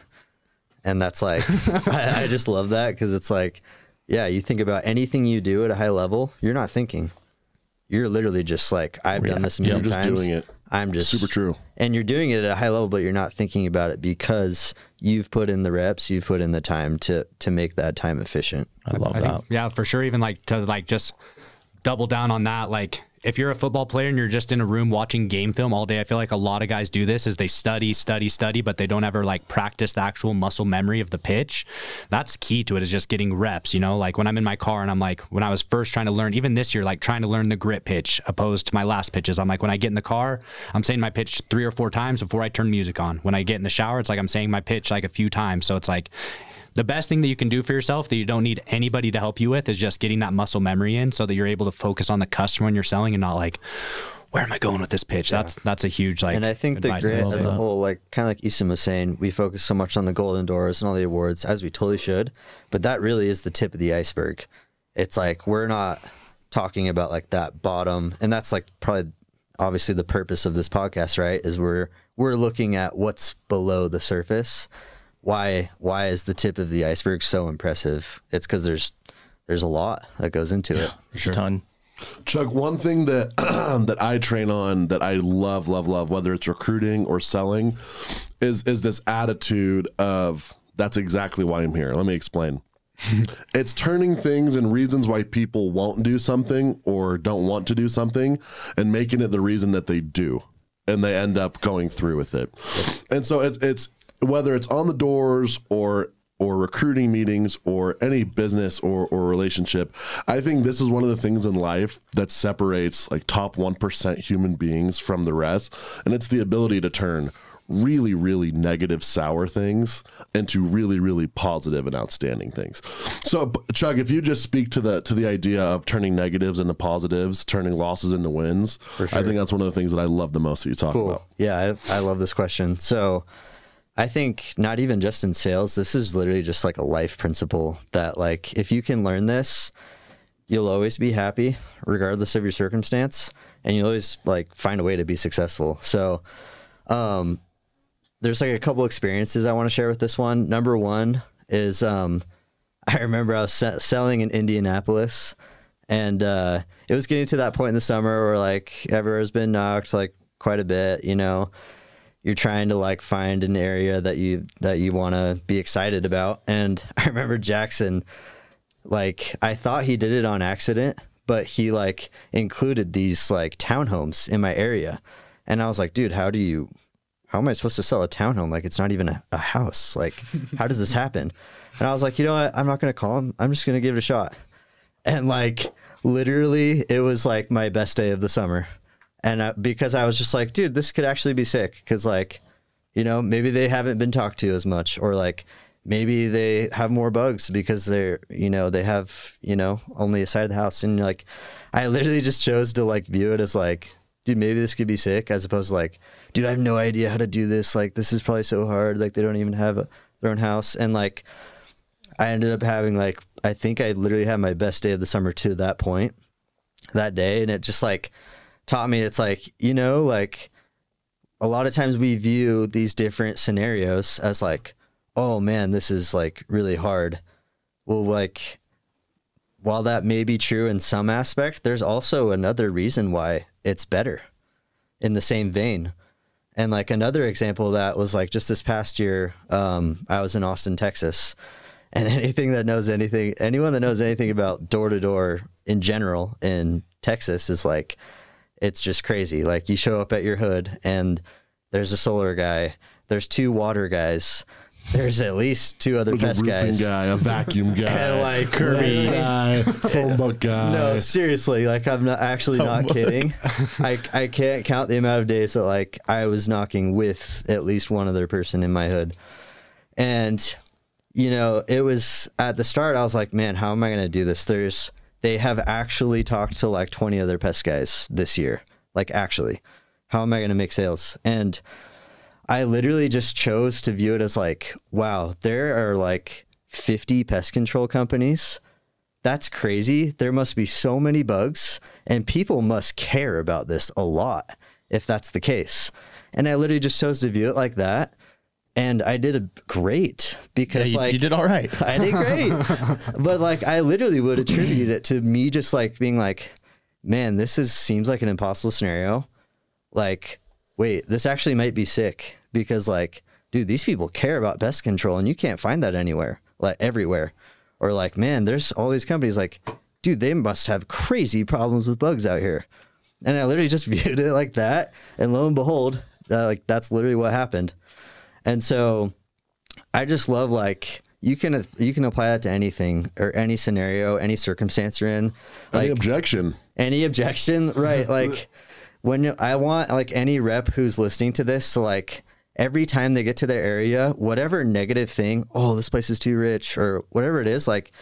And that's like, I just love that because it's like, yeah, you think about anything you do at a high level, you're not thinking. You're literally just like, I've done this a million times. You're just doing it. I'm just super true. And you're doing it at a high level, but you're not thinking about it because you've put in the reps, you've put in the time to make that time efficient. I love that. Yeah, for sure. Even like to like just double down on that. Like if you're a football player and you're just in a room watching game film all day, I feel like a lot of guys do this is they study, but they don't ever like practice the actual muscle memory of the pitch. That's key to it, is just getting reps, you know, like when I'm in my car and I'm like, when I was first trying to learn, even this year, like trying to learn the grit pitch opposed to my last pitches. I'm like, when I get in the car, I'm saying my pitch 3 or 4 times before I turn music on. When I get in the shower, it's like I'm saying my pitch like a few times. So it's like, the best thing that you can do for yourself that you don't need anybody to help you with is just getting that muscle memory in so that you're able to focus on the customer when you're selling and not like, where am I going with this pitch? Yeah. That's a huge like. And I think the grit as a whole, like kind of like Easton was saying, we focus so much on the golden doors and all the awards, as we totally should, but that really is the tip of the iceberg. It's like we're not talking about like that bottom, and that's like probably obviously the purpose of this podcast, right? Is we're looking at what's below the surface. Why is the tip of the iceberg so impressive? It's because there's a lot that goes into it. There's a ton. Chuck, one thing that that I train on that I love, whether it's recruiting or selling, is this attitude of that's exactly why I'm here. Let me explain. It's turning things and reasons why people won't do something or don't want to do something and making it the reason that they do, and they end up going through with it. And so it's whether it's on the doors or recruiting meetings or any business or relationship, I think this is one of the things in life that separates like top 1% human beings from the rest. And it's the ability to turn really, really negative, sour things into really, really positive and outstanding things. So Chuck, if you just speak to the idea of turning negatives into positives, turning losses into wins, for sure. I think that's one of the things that I love the most that you talk about. Yeah, I love this question. So I think not even just in sales, this is literally just like a life principle that like, if you can learn this, you'll always be happy regardless of your circumstance, and you'll always like find a way to be successful. So, there's like a couple experiences I want to share with this one. Number one is, I remember I was selling in Indianapolis, and, it was getting to that point in the summer where like everywhere's been knocked like quite a bit, you know. You're trying to like find an area that you want to be excited about. And I remember Jackson, like I thought he did it on accident, but he like included these like townhomes in my area. And I was like, dude, how am I supposed to sell a townhome? Like, it's not even a house. Like, how does this happen? And I was like, you know what? I'm not going to call him. I'm just going to give it a shot. And like, literally it was like my best day of the summer. And because I was just like, dude, this could actually be sick. Cause like, you know, maybe they haven't been talked to as much, or like maybe they have more bugs because they're, you know, they have, you know, only a side of the house. And like, I literally just chose to like view it as like, dude, maybe this could be sick, as opposed to like, dude, I have no idea how to do this. Like, this is probably so hard. Like, they don't even have their own house. And like, I ended up having like, I think I literally had my best day of the summer to that point that day. And it just like taught me, it's like, you know, like a lot of times we view these different scenarios as like, oh man, this is like really hard. Well, like, while that may be true in some aspect, there's also another reason why it's better in the same vein. And like another example of that was like just this past year, I was in Austin, Texas, and anyone that knows anything about door to door in general in Texas is like, it's just crazy. Like, you show up at your hood and there's a solar guy, there's 2 water guys, there's at least 2 other pest guys. A vacuum guy, and like Kirby guy, phone book guy. No, seriously, like I'm not kidding. I can't count the amount of days that like I was knocking with at least one other person in my hood. And you know, it was at the start I was like, man, how am I going to do this? They have actually talked to like 20 other pest guys this year. Like, actually, how am I going to make sales? And I literally just chose to view it as like, wow, there are like 50 pest control companies. That's crazy. There must be so many bugs, and people must care about this a lot if that's the case. And I literally just chose to view it like that. And I did great because like you did all right. I did great. But like, I literally would attribute it to me just like being like, man, seems like an impossible scenario. Like, wait, this actually might be sick, because like, dude, these people care about pest control and you can't find that anywhere, like everywhere. Or like, man, there's all these companies like, dude, they must have crazy problems with bugs out here. And I literally just viewed it like that. And lo and behold, like that's literally what happened. And so I just love, like, you can apply that to anything or any scenario, any circumstance you're in. Like, any objection, right? Like, I want like any rep who's listening to this to like, every time they get to their area, whatever negative thing, oh, this place is too rich or whatever it is, like,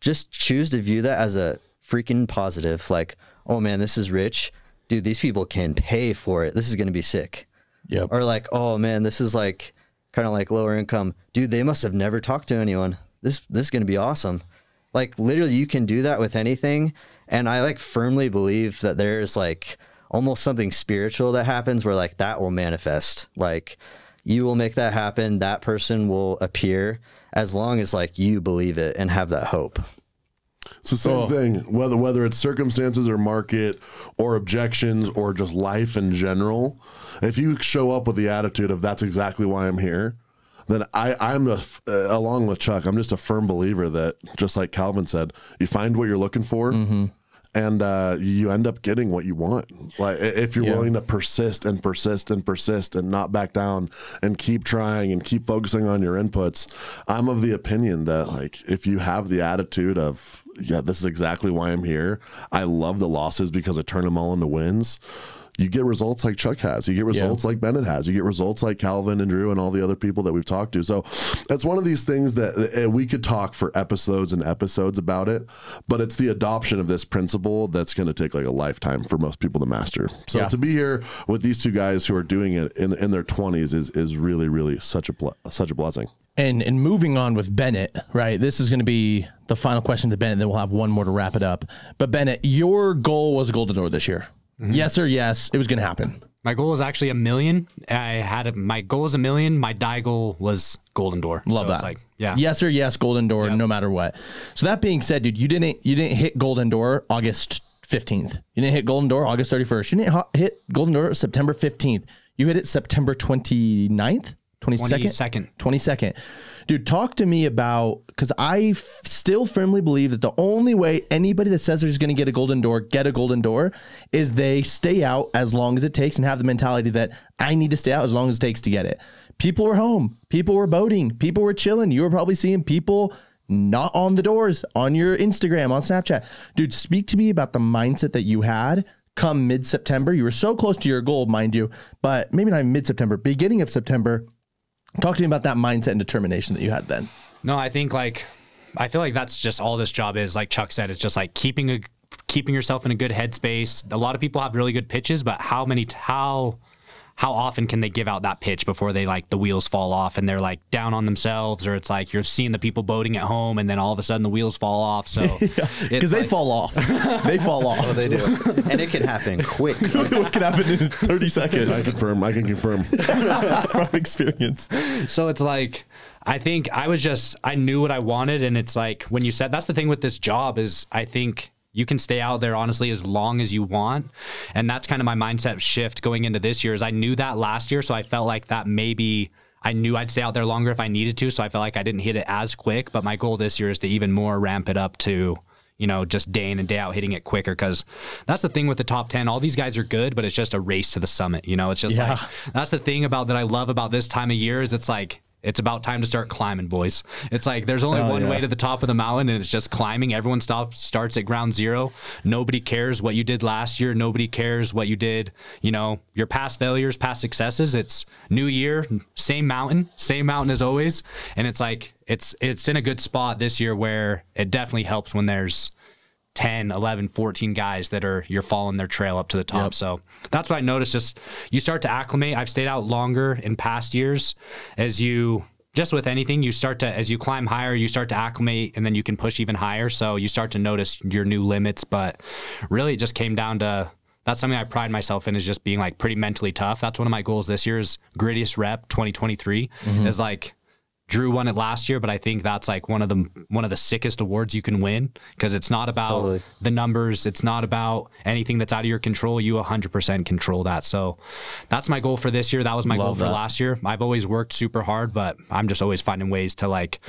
just choose to view that as a freaking positive. Like, oh man, this is rich. Dude, these people can pay for it. This is going to be sick. Yep. Or like, oh man, this is like kind of like lower income. Dude, they must have never talked to anyone. This is going to be awesome. Like, literally, you can do that with anything. And I like firmly believe that there's like almost something spiritual that happens where like that will manifest. Like you will make that happen. That person will appear as long as like you believe it and have that hope. It's the same thing, whether it's circumstances or market or objections or just life in general. If you show up with the attitude of that's exactly why I'm here, then I'm along with Chuck, I'm just a firm believer that, just like Calvin said, you find what you're looking for, and you end up getting what you want. Like if you're willing to persist and persist and persist and not back down and keep trying and keep focusing on your inputs. I'm of the opinion that like if you have the attitude of, yeah, this is exactly why I'm here, I love the losses because I turn them all into wins, you get results like Chuck has. You get results like Bennett has. You get results like Calvin and Drew and all the other people that we've talked to. So it's one of these things that we could talk for episodes and episodes about it, but it's the adoption of this principle that's going to take like a lifetime for most people to master. So to be here with these two guys who are doing it in their 20s is really, really such a blessing. And moving on with Bennett, right? This is going to be the final question to Bennett, then we'll have one more to wrap it up. But Bennett, your goal was Golden Door this year. Yes or yes, it was going to happen. My goal was actually $1 million. My goal was $1 million. My die goal was Golden Door. Love that. It's like, yeah. Yes or yes, Golden Door, no matter what. So that being said, dude, you didn't hit Golden Door August 15th. You didn't hit Golden Door August 31st. You didn't hit Golden Door September 15th. You hit it September 29th, 22nd. Dude, talk to me about, because I still firmly believe that the only way anybody that says they're just going to get a Golden Door is they stay out as long as it takes and have the mentality that I need to stay out as long as it takes to get it. People were home. People were boating. People were chilling. You were probably seeing people not on the doors, on your Instagram, on Snapchat. Dude, speak to me about the mindset that you had come mid-September. You were so close to your goal, mind you, but maybe not mid-September, beginning of September. Talk to me about that mindset and determination that you had then. No, I think I feel like that's just all this job is. Like Chuck said, it's just like keeping yourself in a good headspace. A lot of people have really good pitches, but how often can they give out that pitch before they like the wheels fall off and they're like down on themselves, or it's like you're seeing the people boating at home and then all of a sudden the wheels fall off. So because they fall off. They fall off. Oh, they do. And it can happen quick. It can happen in 30 seconds. I can confirm. From experience. So it's like, I think I knew what I wanted. And it's like, when you said, that's the thing with this job is I think you can stay out there, honestly, as long as you want. And that's kind of my mindset shift going into this year is I knew that last year. So I felt like that maybe I knew I'd stay out there longer if I needed to. So I felt like I didn't hit it as quick. But my goal this year is to even more ramp it up to, just day in and day out hitting it quicker. Because that's the thing with the top 10. All these guys are good, but it's just a race to the summit. It's just like, that's the thing that I love about this time of year is it's like, it's about time to start climbing, boys. It's like there's only one way to the top of the mountain, and it's just climbing. Everyone starts at ground zero. Nobody cares what you did last year. Nobody cares what you did, your past failures, past successes. It's new year, same mountain as always. And it's like it's in a good spot this year where it definitely helps when there's 10, 11, 14 guys that you're following their trail up to the top. So that's what I noticed. Just you start to acclimate. I've stayed out longer in past years. Just with anything, as you climb higher, you start to acclimate and then you can push even higher. So you start to notice your new limits. But really it just came down to, that's something I pride myself in, is just being like pretty mentally tough. That's one of my goals this year is Grittiest Rep 2023 is like, Drew won it last year, but I think that's like one of the sickest awards you can win because it's not about the numbers. It's not about anything that's out of your control. You 100% control that. So that's my goal for this year. That was my goal for last year. I've always worked super hard, but I'm just always finding ways to like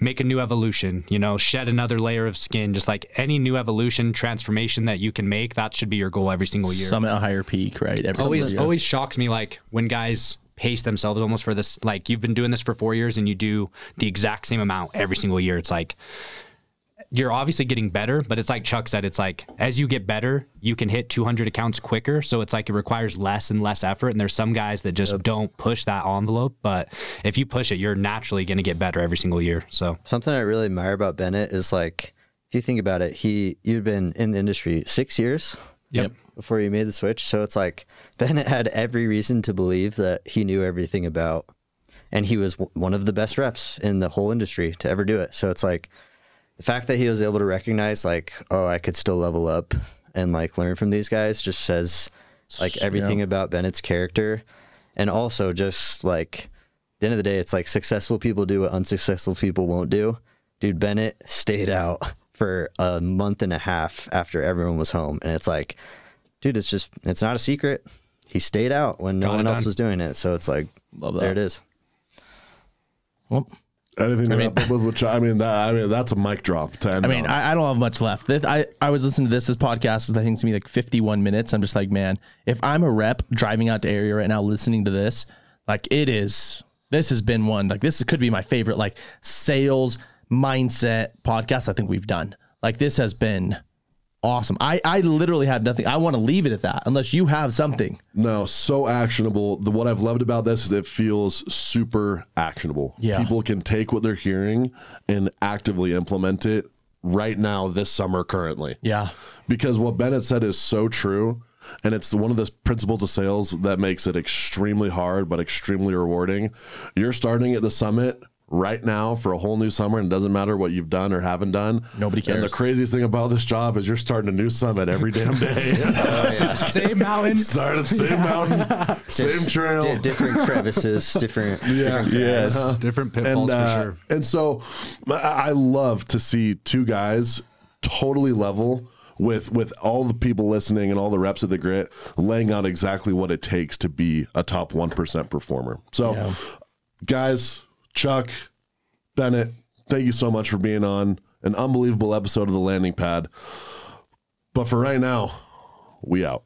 make a new evolution, shed another layer of skin. Just like any new evolution, transformation that you can make, that should be your goal every single year. Summit a higher peak, right? Always shocks me like when guys pace themselves almost for this, like you've been doing this for 4 years and you do the exact same amount every single year. It's like you're obviously getting better, but it's like Chuck said, it's like as you get better, you can hit 200 accounts quicker. So it's like it requires less and less effort. And there's some guys that just don't push that envelope. But if you push it, you're naturally going to get better every single year. So something I really admire about Bennett is like, if you think about it, you'd been in the industry 6 years. Yep. Before you made the switch. So it's like Bennett had every reason to believe that he knew everything about, and he was one of the best reps in the whole industry to ever do it. So it's like the fact that he was able to recognize like, oh, I could still level up and like learn from these guys just says like everything about Bennett's character. And also just like at the end of the day, it's like successful people do what unsuccessful people won't do. Dude, Bennett stayed out for a month and a half after everyone was home. And it's like, dude, it's not a secret. He stayed out when no one else was doing it. So it's like, there it is. Well, anything to wrap up with? Which I mean, that's a mic drop. To end on. I don't have much left. I was listening to this podcast. I think it's me like 51 minutes. I'm just like, man, if I'm a rep driving out to area right now, listening to this, like this has been one, like this could be my favorite, like sales mindset podcast I think we've done. Like this has been awesome. I literally have nothing. I want to leave it at that unless you have something. No, so actionable. What I've loved about this is it feels super actionable. Yeah. People can take what they're hearing and actively implement it right now, this summer, currently. Yeah. Because what Bennett said is so true. And it's one of the principles of sales that makes it extremely hard, but extremely rewarding. You're starting at the summit right now for a whole new summer, and it doesn't matter what you've done or haven't done. Nobody cares. And the craziest thing about this job is you're starting a new summit every damn day. Same mountain. Start at the same mountain, same trail. Different crevices, different Different pitfalls for sure. And so I love to see two guys totally level with all the people listening and all the reps of the grit laying out exactly what it takes to be a top 1% performer. So guys, Chuck, Bennett, thank you so much for being on an unbelievable episode of The Landing Pad. But for right now, we out.